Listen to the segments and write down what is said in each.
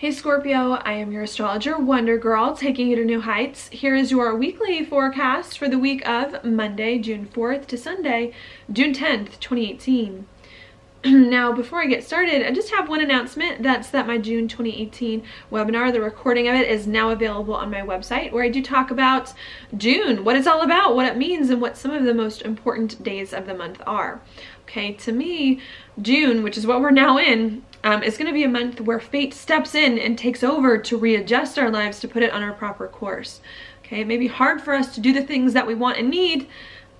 Hey Scorpio, I am your astrologer, Wonder Girl, taking you to new heights. Here is your weekly forecast for the week of Monday, June 4th to Sunday, June 10th, 2018. Now, before I get started, I just have one announcement. That's that my June 2018 webinar, the recording of it, is now available on my website, where I do talk about June, what it's all about, what it means, and what some of the most important days of the month are. Okay, to me, June, which is what we're now in, is going to be a month where fate steps in and takes over to readjust our lives, to put it on our proper course. Okay, it may be hard for us to do the things that we want and need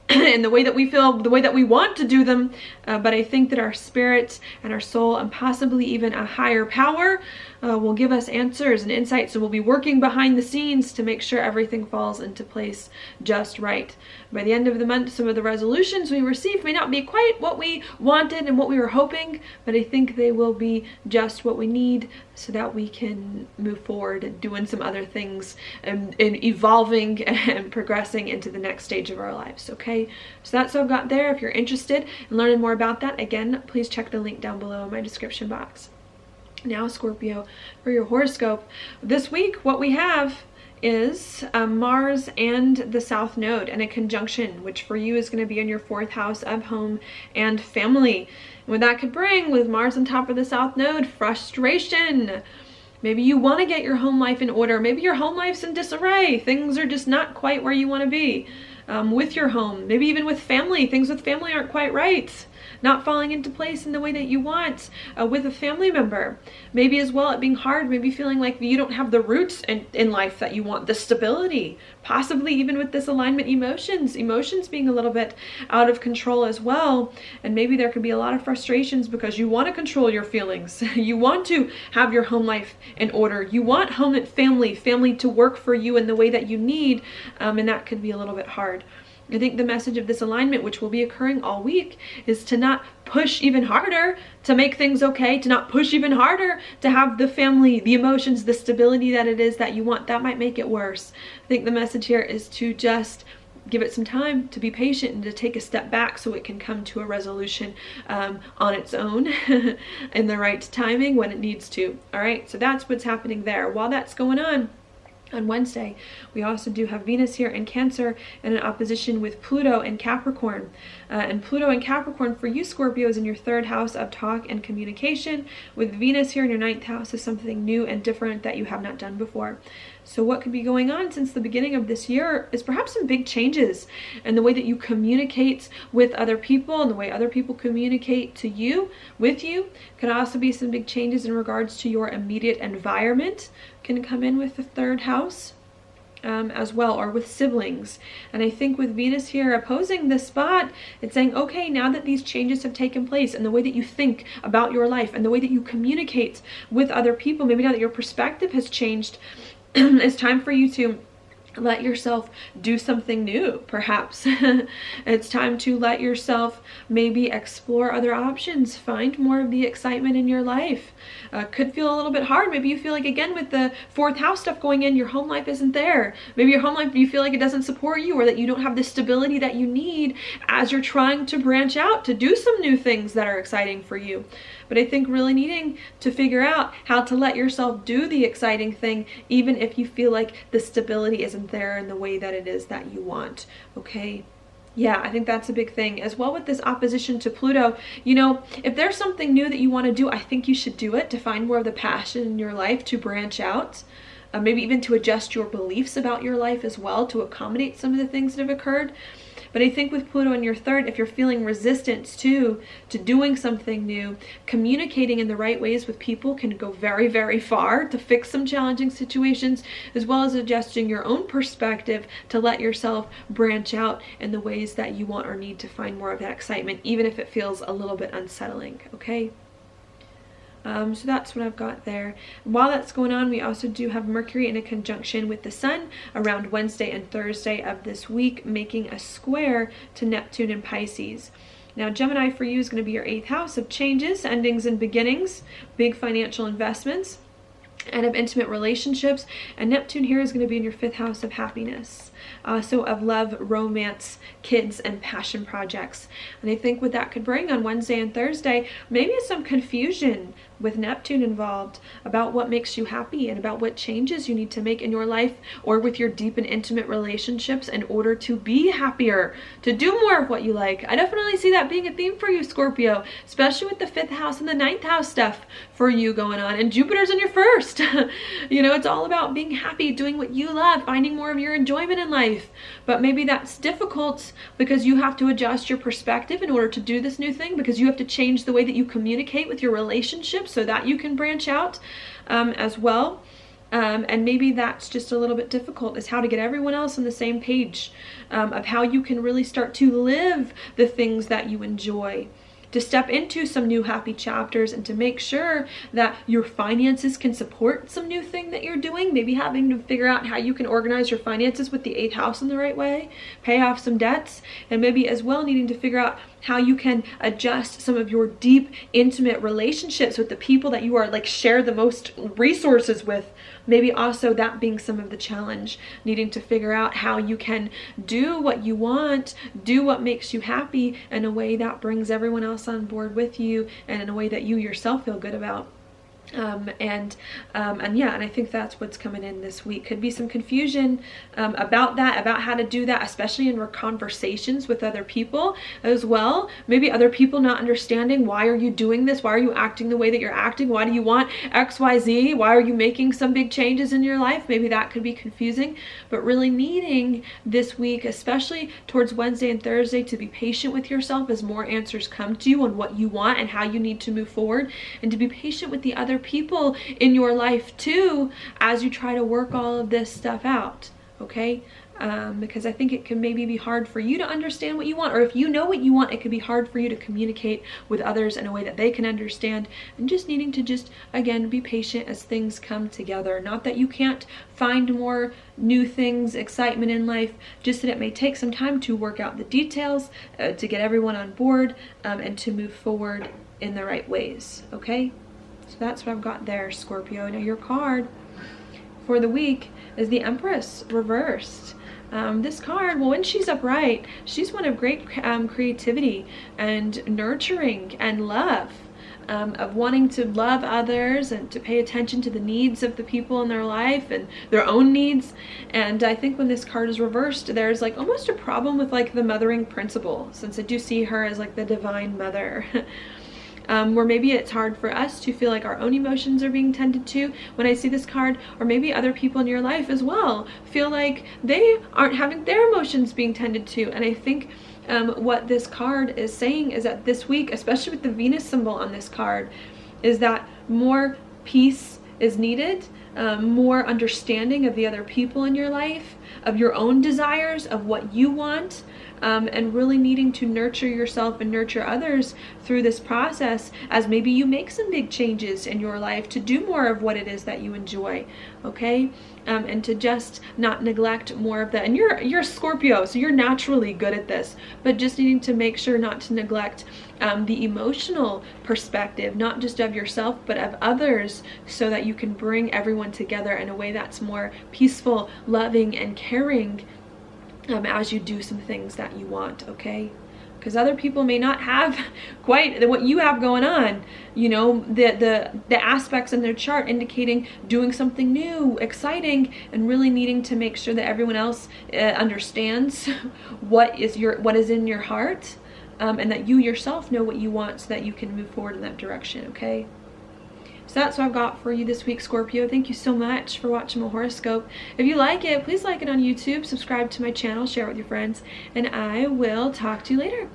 in the way that we feel, the way that we want to do them, but I think that our spirit and our soul, and possibly even a higher power, will give us answers and insights. So we'll be working behind the scenes to make sure everything falls into place just right. By the end of the month, some of the resolutions we receive may not be quite what we wanted and what we were hoping, but I think they will be just what we need so that we can move forward and doing some other things and evolving and progressing into the next stage of our lives. Okay, so that's what I've got there. If you're interested in learning more about that, again, please check the link down below in my description box. Now, Scorpio, for your horoscope this week, what we have is Mars and the South Node and a conjunction, which for you is going to be in your 4th house of home and family. And what that could bring with Mars on top of the South Node, frustration. Maybe you want to get your home life in order. Maybe your home life's in disarray. Things are just not quite where you want to be with your home. Maybe even with family. Things with family aren't quite right. Not falling into place in the way that you want with a family member. Maybe as well it being hard, maybe feeling like you don't have the roots in life that you want, the stability. Possibly even with this alignment, emotions being a little bit out of control as well. And maybe there could be a lot of frustrations because you want to control your feelings. You want to have your home life in order. You want home and family to work for you in the way that you need. And that could be a little bit hard. I think the message of this alignment, which will be occurring all week, is to not push even harder to make things okay, to not push even harder to have the family, the emotions, the stability that it is that you want. That might make it worse. I think the message here is to just give it some time, to be patient, and to take a step back so it can come to a resolution on its own in the right timing when it needs to. All right, so that's what's happening there. While that's going on Wednesday, we also do have Venus here in Cancer and an opposition with Pluto in Capricorn. And Pluto in Capricorn for you, Scorpio, is in your 3rd house of talk and communication, with Venus here in your 9th house is something new and different that you have not done before. So what could be going on since the beginning of this year is perhaps some big changes in the way that you communicate with other people and the way other people communicate to you, with you. Could also be some big changes in regards to your immediate environment, can come in with the 3rd house as well, or with siblings. And I think with Venus here opposing this spot, it's saying, okay, now that these changes have taken place and the way that you think about your life and the way that you communicate with other people, maybe now that your perspective has changed, it's time for you to let yourself do something new, perhaps. It's time to let yourself maybe explore other options, find more of the excitement in your life. Could feel a little bit hard. Maybe you feel like, again, with the 4th house stuff going in, your home life isn't there. Maybe your home life, you feel like it doesn't support you, or that you don't have the stability that you need as you're trying to branch out to do some new things that are exciting for you. But I think really needing to figure out how to let yourself do the exciting thing, even if you feel like the stability isn't there in the way that it is that you want. Okay, yeah, I think that's a big thing as well with this opposition to Pluto. You know, if there's something new that you want to do, I think you should do it to find more of the passion in your life, to branch out, maybe even to adjust your beliefs about your life as well, to accommodate some of the things that have occurred. But I think with Pluto in your 3rd, if you're feeling resistance to doing something new, communicating in the right ways with people can go very, very far to fix some challenging situations, as well as adjusting your own perspective to let yourself branch out in the ways that you want or need to find more of that excitement, even if it feels a little bit unsettling, okay? So that's what I've got there. While that's going on, we also do have Mercury in a conjunction with the Sun around Wednesday and Thursday of this week, making a square to Neptune in Pisces. Now, Gemini for you is going to be your 8th house of changes, endings, and beginnings, big financial investments, and of intimate relationships. And Neptune here is going to be in your 5th house of happiness. also of love, romance, kids, and passion projects. And I think what that could bring on Wednesday and Thursday, maybe some confusion with Neptune involved about what makes you happy and about what changes you need to make in your life or with your deep and intimate relationships in order to be happier, to do more of what you like. I definitely see that being a theme for you, Scorpio, especially with the 5th house and the 9th house stuff for you going on, and Jupiter's in your 1st. You know, it's all about being happy, doing what you love, finding more of your enjoyment in life. But maybe that's difficult because you have to adjust your perspective in order to do this new thing, because you have to change the way that you communicate with your relationships so that you can branch out as well. And maybe that's just a little bit difficult, is how to get everyone else on the same page of how you can really start to live the things that you enjoy, to step into some new happy chapters, and to make sure that your finances can support some new thing that you're doing. Maybe having to figure out how you can organize your finances with the 8th house in the right way, pay off some debts, and maybe as well needing to figure out how you can adjust some of your deep, intimate relationships with the people that you are like share the most resources with. Maybe also that being some of the challenge, needing to figure out how you can do what you want, do what makes you happy in a way that brings everyone else on board with you, and in a way that you yourself feel good about. And I think that's what's coming in this week. Could be some confusion about that, about how to do that, especially in conversations with other people as well. Maybe other people not understanding, why are you doing this? Why are you acting the way that you're acting? Why do you want XYZ? Why are you making some big changes in your life? Maybe that could be confusing, but really needing this week, especially towards Wednesday and Thursday, to be patient with yourself as more answers come to you on what you want and how you need to move forward, and to be patient with the other people in your life too as you try to work all of this stuff out, okay? Because I think it can maybe be hard for you to understand what you want, or if you know what you want, it could be hard for you to communicate with others in a way that they can understand, and just needing to just, again, be patient as things come together. Not that you can't find more new things, excitement in life, just that it may take some time to work out the details, to get everyone on board, and to move forward in the right ways, okay? So that's what I've got there, Scorpio. Now your card for the week is the Empress reversed. This card, well, when she's upright, she's one of great creativity and nurturing and love, of wanting to love others and to pay attention to the needs of the people in their life and their own needs. And I think when this card is reversed, there's like almost a problem with like the mothering principle, since I do see her as like the divine mother. Where maybe it's hard for us to feel like our own emotions are being tended to when I see this card, or maybe other people in your life as well feel like they aren't having their emotions being tended to. And I think what this card is saying is that this week, especially with the Venus symbol on this card, is that more peace is needed, more understanding of the other people in your life, of your own desires, of what you want, and really needing to nurture yourself and nurture others through this process, as maybe you make some big changes in your life to do more of what it is that you enjoy, okay? And to just not neglect more of that. And you're Scorpio, so you're naturally good at this, but just needing to make sure not to neglect the emotional perspective, not just of yourself, but of others, so that you can bring everyone together in a way that's more peaceful, loving, and caring, as you do some things that you want, okay? Because other people may not have quite what you have going on, you know, the aspects in their chart indicating doing something new, exciting, and really needing to make sure that everyone else understands what is in your heart, and that you yourself know what you want, so that you can move forward in that direction, okay? So that's what I've got for you this week, Scorpio. Thank you so much for watching my horoscope. If you like it, please like it on YouTube, subscribe to my channel, share it with your friends, and I will talk to you later.